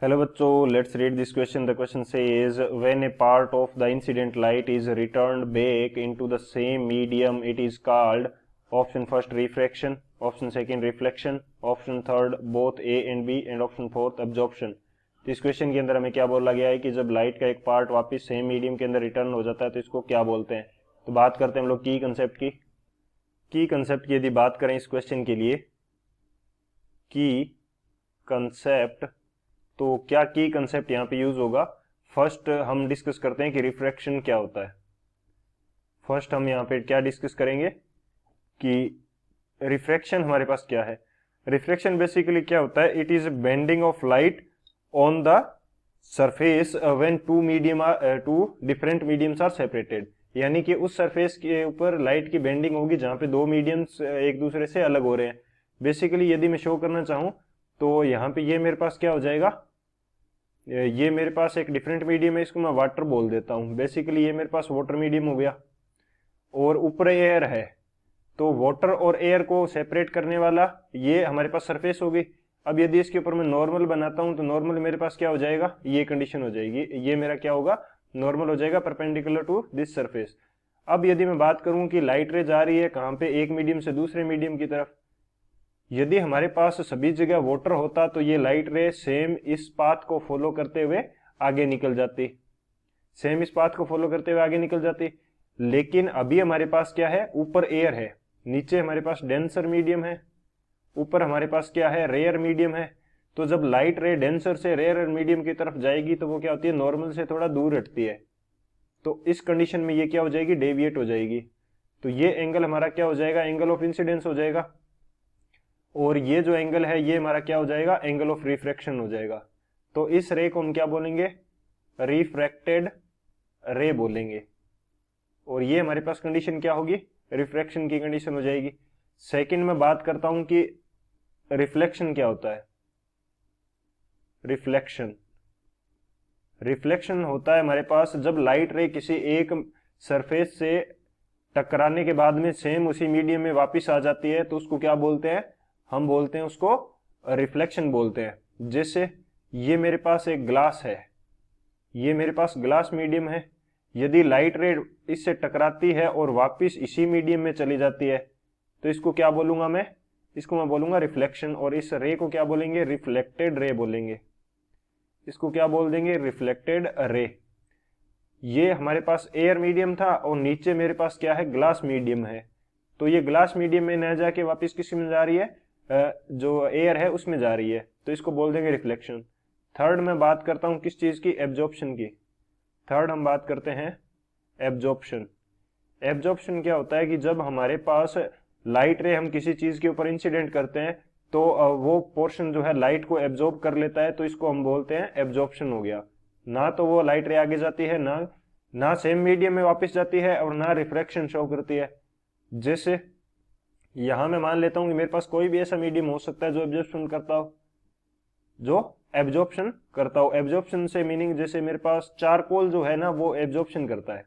Hello बच्चों, let's read this question. The question says, when a part of the incident light is returned back into the same medium, it is called option first refraction, option second reflection, option third both A and B and option fourth absorption. तो इस question के अंदर हमें क्या बोला गया है कि जब लाइट का एक पार्ट वापस सेम मीडियम के अंदर रिटर्न हो जाता है तो इसको क्या बोलते हैं। तो बात करते हैं हम लोग की कंसेप्ट की यदि बात करें इस क्वेश्चन के लिए की कंसेप्ट, तो क्या की कंसेप्ट यहाँ पे यूज होगा। फर्स्ट हम डिस्कस करते हैं कि रिफ्रैक्शन क्या होता है। फर्स्ट हम यहाँ पे क्या डिस्कस करेंगे कि रिफ्रैक्शन हमारे पास क्या है। रिफ्रैक्शन बेसिकली क्या होता है, it is bending of light on the surface when two different mediums are separated, यानी कि उस सरफेस के ऊपर लाइट की बेंडिंग होगी जहां पे दो मीडियम्स एक दूसरे से अलग हो रहे हैं। बेसिकली यदि मैं शो करना चाहूं तो यहाँ पे ये मेरे पास क्या हो जाएगा, ये मेरे पास एक डिफरेंट मीडियम है, इसको मैं वाटर बोल देता हूँ। बेसिकली ये मेरे पास वाटर मीडियम हो गया और ऊपर एयर है, तो वाटर और एयर को सेपरेट करने वाला ये हमारे पास सरफेस होगी। अब यदि इसके ऊपर मैं नॉर्मल बनाता हूँ तो नॉर्मल मेरे पास क्या हो जाएगा, ये कंडीशन हो जाएगी, ये मेरा क्या होगा, नॉर्मल हो जाएगा परपेंडिकुलर टू दिस सरफेस। अब यदि मैं बात करूं कि लाइट रे जा रही है कहाँ पे, एक मीडियम से दूसरे मीडियम की तरफ। यदि हमारे पास सभी जगह वाटर होता तो ये लाइट रे सेम इस पाथ को फॉलो करते हुए आगे निकल जाती, लेकिन अभी हमारे पास क्या है, ऊपर एयर है, नीचे हमारे पास डेंसर मीडियम है, ऊपर हमारे पास क्या है, रेयर मीडियम है। तो जब लाइट रे डेंसर से रेयर मीडियम की तरफ जाएगी तो वो क्या होती है, नॉर्मल से थोड़ा दूर हटती है। तो इस कंडीशन में ये क्या हो जाएगी, डेविएट हो जाएगी। तो ये एंगल हमारा क्या हो जाएगा, एंगल ऑफ इंसिडेंस हो जाएगा, और ये जो एंगल है ये हमारा क्या हो जाएगा, एंगल ऑफ रिफ्रैक्शन हो जाएगा। तो इस रे को हम क्या बोलेंगे, रिफ्रैक्टेड रे बोलेंगे। और ये हमारे पास कंडीशन क्या होगी, रिफ्रैक्शन की कंडीशन हो जाएगी। सेकंड में बात करता हूं कि रिफ्लेक्शन क्या होता है। रिफ्लेक्शन होता है हमारे पास जब लाइट रे किसी एक सरफेस से टकराने के बाद में सेम उसी मीडियम में वापस आ जाती है, तो उसको क्या बोलते हैं, हम बोलते हैं उसको रिफ्लेक्शन बोलते हैं। जैसे ये मेरे पास एक ग्लास है, ये मेरे पास ग्लास मीडियम है, यदि लाइट रे इससे टकराती है और वापस इसी मीडियम में चली जाती है तो इसको क्या बोलूंगा मैं, इसको मैं बोलूंगा रिफ्लेक्शन। और इस रे को क्या बोलेंगे, रिफ्लेक्टेड रे बोलेंगे। इसको क्या बोल देंगे, रिफ्लेक्टेड रे। ये हमारे पास एयर मीडियम था और नीचे मेरे पास क्या है, ग्लास मीडियम है। तो ये ग्लास मीडियम में न जाके वापस किस में जा रही है, जो एयर है उसमें जा रही है, तो इसको बोल देंगे रिफ्लेक्शन। थर्ड में बात करता हूं किस चीज की, एब्जॉर्प्शन की। थर्ड हम बात करते हैं एब्जॉर्प्शन। एब्जॉर्प्शन क्या होता है कि जब हमारे पास लाइट रे हम किसी चीज के ऊपर इंसिडेंट करते हैं तो वो पोर्शन जो है लाइट को एब्जॉर्ब कर लेता है, तो इसको हम बोलते हैं एब्जॉर्प्शन हो गया। ना तो वो लाइट रे आगे जाती है, ना सेम मीडियम में वापस जाती है, और ना रिफ्रैक्शन शो करती है। जैसे यहां मैं मान लेता हूं कि मेरे पास कोई भी ऐसा मीडियम हो सकता है जो एब्जॉर्प्शन करता हो। एब्जॉर्प्शन से मीनिंग, जैसे मेरे पास चारकोल जो है ना वो एब्जॉर्प्शन करता है।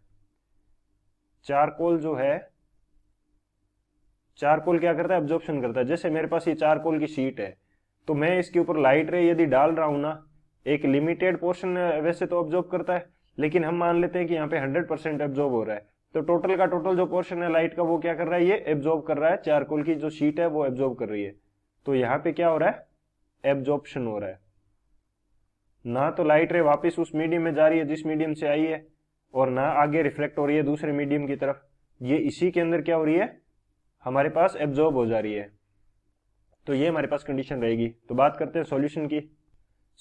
चारकोल क्या करता है, एब्जॉर्प्शन करता है। जैसे मेरे पास ये चारकोल की शीट है, तो मैं इसके ऊपर लाइट रे यदि डाल रहा हूं ना, एक लिमिटेड पोर्शन वैसे तो ऑब्जॉर्ब करता है, लेकिन हम मान लेते हैं कि यहाँ पे 100% एब्जॉर्ब हो रहा है, तो टोटल का टोटल जो पोर्शन है लाइट का वो क्या कर रहा है, ये एब्जॉर्ब कर रहा है, चारकोल की जो शीट है वो एब्जॉर्ब कर रही है। तो यहाँ पे क्या हो रहा है, एब्जॉर्प्शन हो रहा है। ना तो लाइट रे वापस उस मीडियम में जा रही है जिस मीडियम से आई है, और ना आगे रिफ्लेक्ट हो रही है दूसरे मीडियम की तरफ, ये इसी के अंदर क्या हो रही है, हमारे पास एब्जॉर्ब हो जा रही है। तो ये हमारे पास कंडीशन रहेगी। तो बात करते हैं सॉल्यूशन की।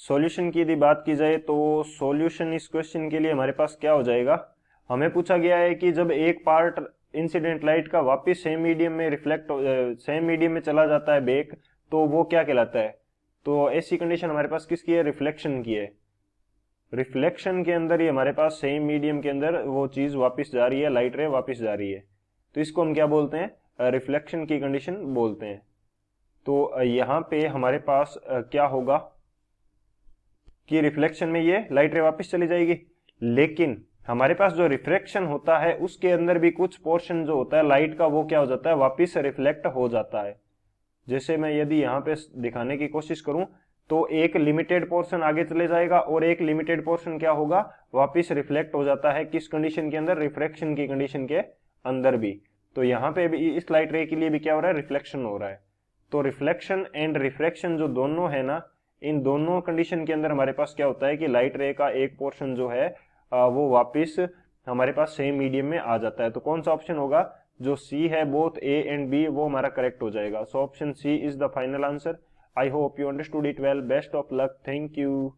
सॉल्यूशन की यदि बात की जाए तो सॉल्यूशन इस क्वेश्चन के लिए हमारे पास क्या हो जाएगा, हमें पूछा गया है कि जब एक पार्ट इंसिडेंट लाइट का वापस सेम मीडियम में चला जाता है बैक, तो वो क्या कहलाता है। तो ऐसी कंडीशन हमारे पास किसकी है, रिफ्लेक्शन की है। रिफ्लेक्शन के अंदर ये हमारे पास सेम मीडियम के अंदर वो चीज वापस जा रही है, लाइट रे वापस जा रही है, तो इसको हम क्या बोलते हैं, रिफ्लेक्शन की कंडीशन बोलते हैं। तो यहाँ पे हमारे पास क्या होगा कि रिफ्लेक्शन में ये लाइट रे वापस चली जाएगी, लेकिन हमारे पास जो रिफ्रैक्शन होता है उसके अंदर भी कुछ पोर्शन जो होता है लाइट का वो क्या हो जाता है, वापस रिफ्लेक्ट हो जाता है। जैसे मैं यदि यहाँ पे दिखाने की कोशिश करूं तो एक लिमिटेड पोर्शन आगे चले जाएगा और एक लिमिटेड पोर्शन क्या होगा, वापिस रिफ्लेक्ट हो जाता है किस कंडीशन के अंदर, रिफ्रैक्शन की कंडीशन के अंदर भी। तो यहाँ पे भी इस लाइट रे के लिए भी क्या हो रहा है, रिफ्लेक्शन हो रहा है। तो रिफ्लेक्शन एंड रिफ्रैक्शन जो दोनों है ना, इन दोनों कंडीशन के अंदर हमारे पास क्या होता है कि लाइट रे का एक पोर्शन जो है वो वापिस हमारे पास सेम मीडियम में आ जाता है। तो कौन सा ऑप्शन होगा, जो सी है बोथ ए एंड बी, वो हमारा करेक्ट हो जाएगा। So option C is the final answer. I hope you understood it well. Best of luck. Thank you.